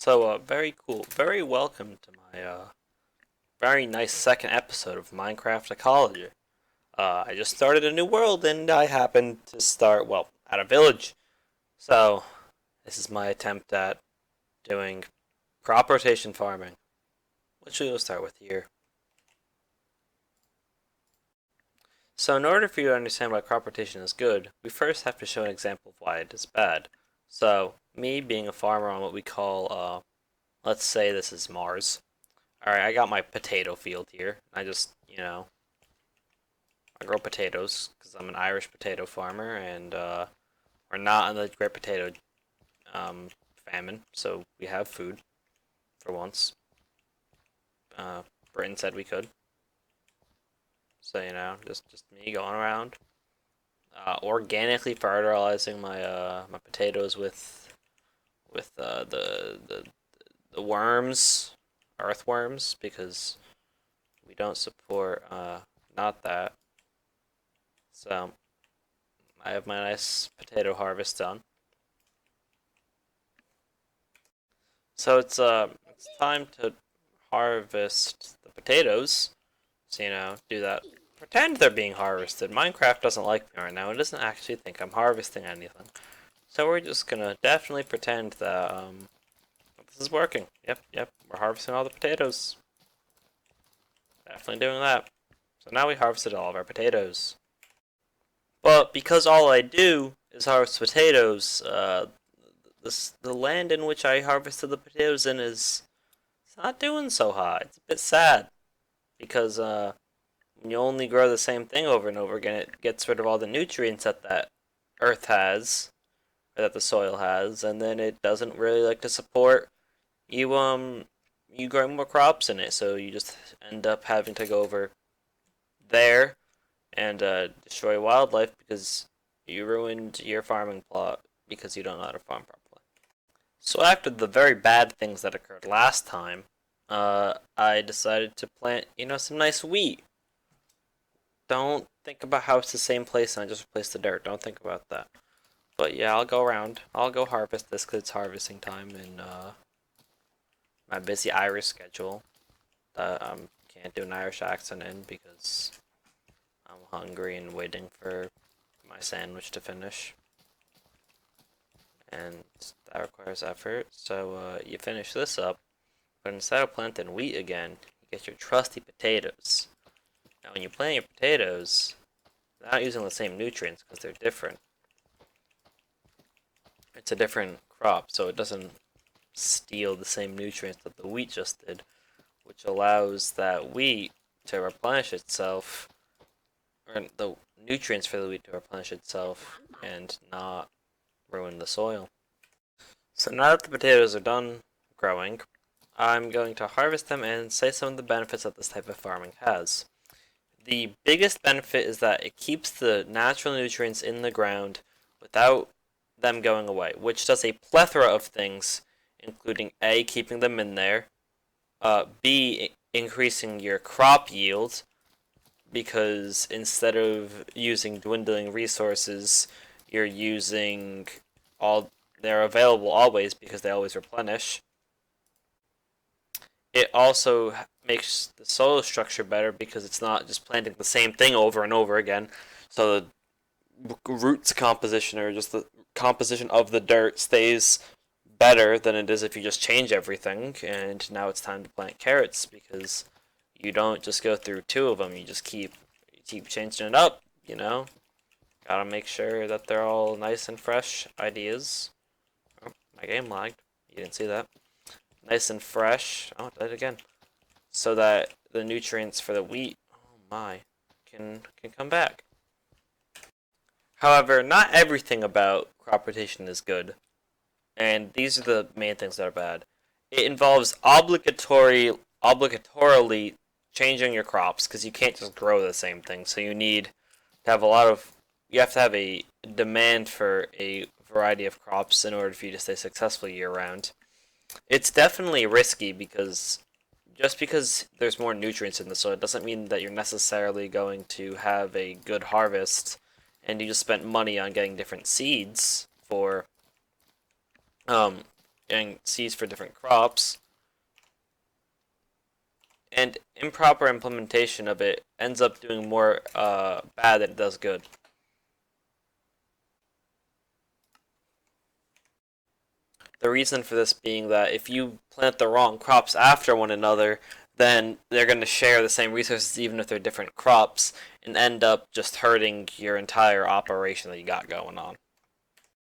Very cool. Very welcome to my very nice second episode of Minecraft Ecology. I just started a new world and I happened to start, well, at a village. So, this is my attempt at doing crop rotation farming, which we will start with here. So, in order for you to understand why crop rotation is good, we first have to show an example of why it is bad. So, me being a farmer on what we call, let's say this is Mars. Alright, I got my potato field here. I grow potatoes because I'm an Irish potato farmer, and we're not in the Great Potato um, Famine, so we have food for once. Uh, Britain said we could, so just me going around, organically fertilizing my potatoes with the worms, earthworms, because we don't support not that. So I have my nice potato harvest done. So it's time to harvest the potatoes. So do that. Pretend they're being harvested. Minecraft doesn't like me right now. It doesn't actually think I'm harvesting anything. So we're just gonna definitely pretend that this is working. Yep. We're harvesting all the potatoes. Definitely doing that. So now we harvested all of our potatoes. But because all I do is harvest potatoes, the land in which I harvested the potatoes in is it's not doing so hot. It's a bit sad because when you only grow the same thing over and over again, it gets rid of all the nutrients that earth has, or that the soil has, and then it doesn't really like to support you growing more crops in it. So you just end up having to go over there and destroy wildlife because you ruined your farming plot because you don't know how to farm properly. So after the very bad things that occurred last time, I decided to plant, some nice wheat. Don't think about how it's the same place and I just replaced the dirt. Don't think about that. But yeah, I'll go around. I'll go harvest this because it's harvesting time in my busy Irish schedule that I can't do an Irish accent in because I'm hungry and waiting for my sandwich to finish. And that requires effort. So you finish this up, but instead of planting wheat again, you get your trusty potatoes. Now, when you plant your potatoes, they're not using the same nutrients because they're different. It's a different crop, so it doesn't steal the same nutrients that the wheat just did, which allows that wheat to replenish itself, or the nutrients for the wheat to replenish itself and not ruin the soil. So now that the potatoes are done growing, I'm going to harvest them and say some of the benefits that this type of farming has. The biggest benefit is that it keeps the natural nutrients in the ground without them going away, which does a plethora of things, including A, keeping them in there, B, increasing your crop yield, because instead of using dwindling resources, you're using all they're available always because they always replenish. It also makes the soil structure better because it's not just planting the same thing over and over again. So the roots composition, or just the composition of the dirt, stays better than it is if you just change everything. And now it's time to plant carrots because you don't just go through two of them. You just keep changing it up. Gotta make sure that they're all nice and fresh ideas. Oh, my game lagged. You didn't see that. Nice and fresh. Oh, it did it again. So that the nutrients for the wheat, oh my, can come back. However, not everything about crop rotation is good, and these are the main things that are bad. It involves obligatorily changing your crops because you can't just grow the same thing. So you have to have a demand for a variety of crops in order for you to stay successful year round. It's definitely risky because just because there's more nutrients in the soil doesn't mean that you're necessarily going to have a good harvest, and you just spent money on getting different seeds um getting seeds for different crops. And improper implementation of it ends up doing more bad than it does good. The reason for this being that if you plant the wrong crops after one another, then they're going to share the same resources even if they're different crops and end up just hurting your entire operation that you got going on.